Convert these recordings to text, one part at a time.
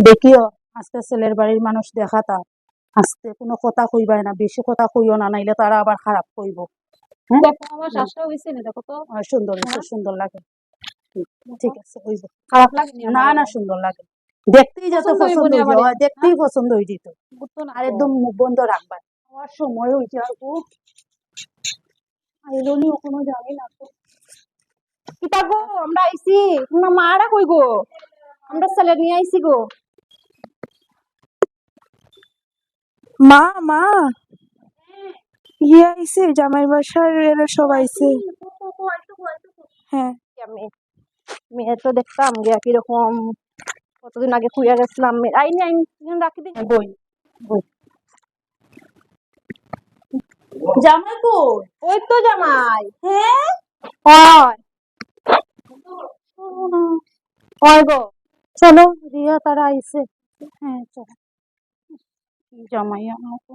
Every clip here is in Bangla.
দেখিও আজকে ছেলের বাড়ির মানুষ দেখাতা আজকে কোনো কথা কইবাই না, বেশি কথা কইও না, নাইলে তারা আবার খারাপ কইব। হ্যাঁ দেখো আমার শ্বাসটা হইছে না, দেখো তো সুন্দর হয়েছে, সুন্দর লাগে। ঠিক আছে হইব। খারাপ লাগেনি না আমার? না সুন্দর লাগে, দেখতেই যাতে পছন্দ হইব পছন্দ নি হইব, আমারে? হয় দেখতেই পছন্দ হয়ে যেত। বুঝতো না আর তো। একদম মুখ বন্ধ রাখবা। আমার সময় হয়েছে আর খুব আইলো নি এখনো জানি না তো। কিতা গো আমরা আইছি, তোমার মারা কই গো? আমরা ছেলে নিয়ে আইছি গো। মা মা ইয়ে আইছে, জামাই বাসার এরা সব আইছে। হ্যাঁ মেয়ে তো দেখতাম গিয়া কিরকম, কতদিন আগে খুঁড়িয়া গেছিলাম। আইনি আইনি রাখি দিই। বই বই জামাই কো ওই তো জামাই। হ্যাঁ হয় হয় গো। চলো রিয়া তারা আইছে। হ্যাঁ চলো। জামাই আমাকে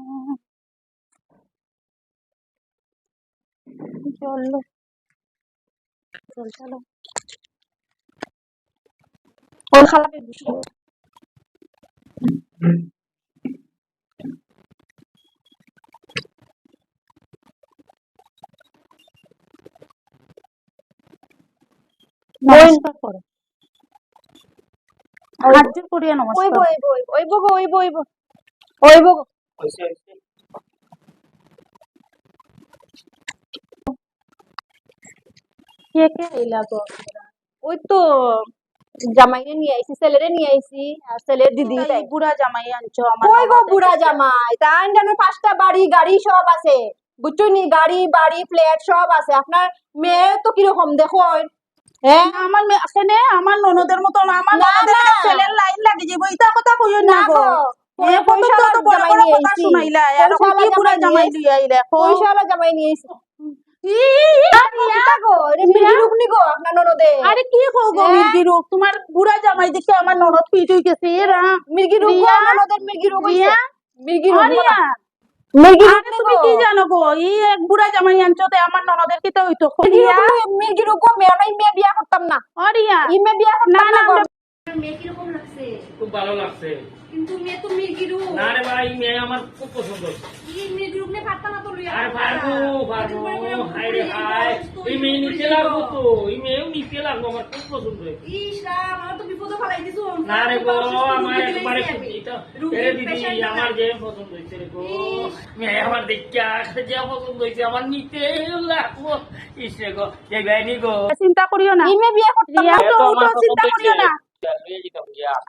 চলো চল চলো। ওর খালাকে বুঝো। নমস্কার করো, হাত জোর করিয়া ওই নমস্কার। বই বই ওই বগো ওই বই ওই বগো। কে কে আইলা গো? ওই তো জামাইরে নিয়ে আইছি, ছেলেরে নিয়ে আইছি, আর ছেলের দিদি এই তাই। বুড়া জামাই আনছো আমার কই গো ননদের? বুড়া জামাই? তার জানো 5টা বাড়ি গাড়ি সব আছে, বুঝছো নি? গাড়ি বাড়ি ফ্ল্যাট সব আছে। আপনার মেয়ে তো কিরকম দেখো। হ্যাঁ না, আমার এখানে আমার ননদের মতন, আমার না, ননদের না। একটা ছেলের লাইন লাগে যাবো, এটা কথা কইও না না গো। গো, এ কত পয়সাওয়ালা তো বড় জামাই বড় নিয়ে কথা আইছি। শুনাইলা, এরকম কি পয়সাওয়ালা বুড়া জামাই নিয়ে জামাই আইছি। লইয়া আইলা দেখো। পয়সাওয়ালা জামাই নিয়ে আইছি। কিতা গো, এটা মির্গি রূপ নি গো আপনার ননদে? আরে কি কও গো হ্যাঁ? মির্গি রূপ? তোমার বুড়া জামাই দেখে আমার ননদ পিট হই গেছে। এ রাম মির্গি রূপ গো, রিয়া, ননদের মির্গি রূপ হইছে। রিয়া, মির্গি ও রূপ রিয়া, মির্গি রূপ আরে নি তুমি গো। কি জানো গো? এই এক বুড়া জামাই আনছো তে আমার ননদের কি তো হইতো? রিয়া, মির্গি রূপ গো, মেয়ে নাই, মেয়ে বিয়া করতাম না। ও রিয়া, ই মেয়ে বিয়া না করতাম না না গো। মেয়ে কিরকম লাগছে? খুব ভালো লাগছে। কিন্তু মেয়ে তো মির্গিরু। না রে ভাই, মেয়ে আমার খুব পছন্দ। এই মির্গিরু নে পারতা না তো লইয়া। আর পারবো পারবো, হাই রে হাই, এই মেয়ে নিতে লাগবো তো, এই মেয়েও নিতে লাগবো, আমার খুব পছন্দ হয়েছে। ইস রাম, আমার তো বিপদে ফেলাই দিছো। না রে গো, আমার একবারে এটা এরে দিদি আমার যে পছন্দ হয়েছে রে গো, মেয়ে আমার দেখা যে পছন্দ হয়েছে, আমার নিতে লাগবো। ইস রে গো, এই ভাই গো, চিন্তা করিও না ই মেয়ে বিয়া করতাম রিয়া, না। তো চিন্তা করিও না।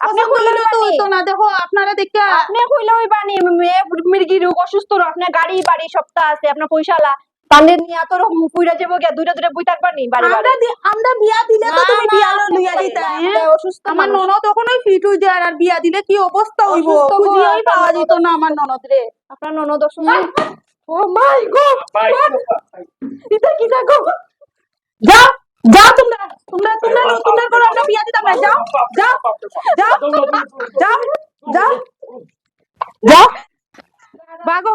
আপনি পছন্দ হইলেও তো হইতো না, দেখো আপনারা দেখা। আপনি কইলে হইবা নি? মেয়ে মির্গি রোগ অসুস্থ, আপনার গাড়ি বাড়ি সবটা আছে, আপনার পয়সালা তাদের নিয়ে তো পুইরা যাবো গিয়া দূরে দূরে বই থাকবা নি বাড়ি বাড়ি। আমরা বিয়া দিলে তো না, তুমি না, বিয়া আপনি লইয়া বলেন দিতা। না, হ্যাঁ? আমরা অসুস্থ আমার মানুষ। ননদ তখনই ফিট হই যায়, আর বিয়া দিলে কি অবস্থা হইব? অসুস্থ গো, খুঁজিয়েই আপনার পাওয়া ননদ যেত না আমার ননদ রে। আপনার ননদ অসুস্থ। ও মাই গড, এটা কি গো? যাও যাও তোমরা তোমরা তোমরা তোমরা করে আমরা বিয়া দিতাম না। যাও যাও যাও যাও যাও যাও বাগো।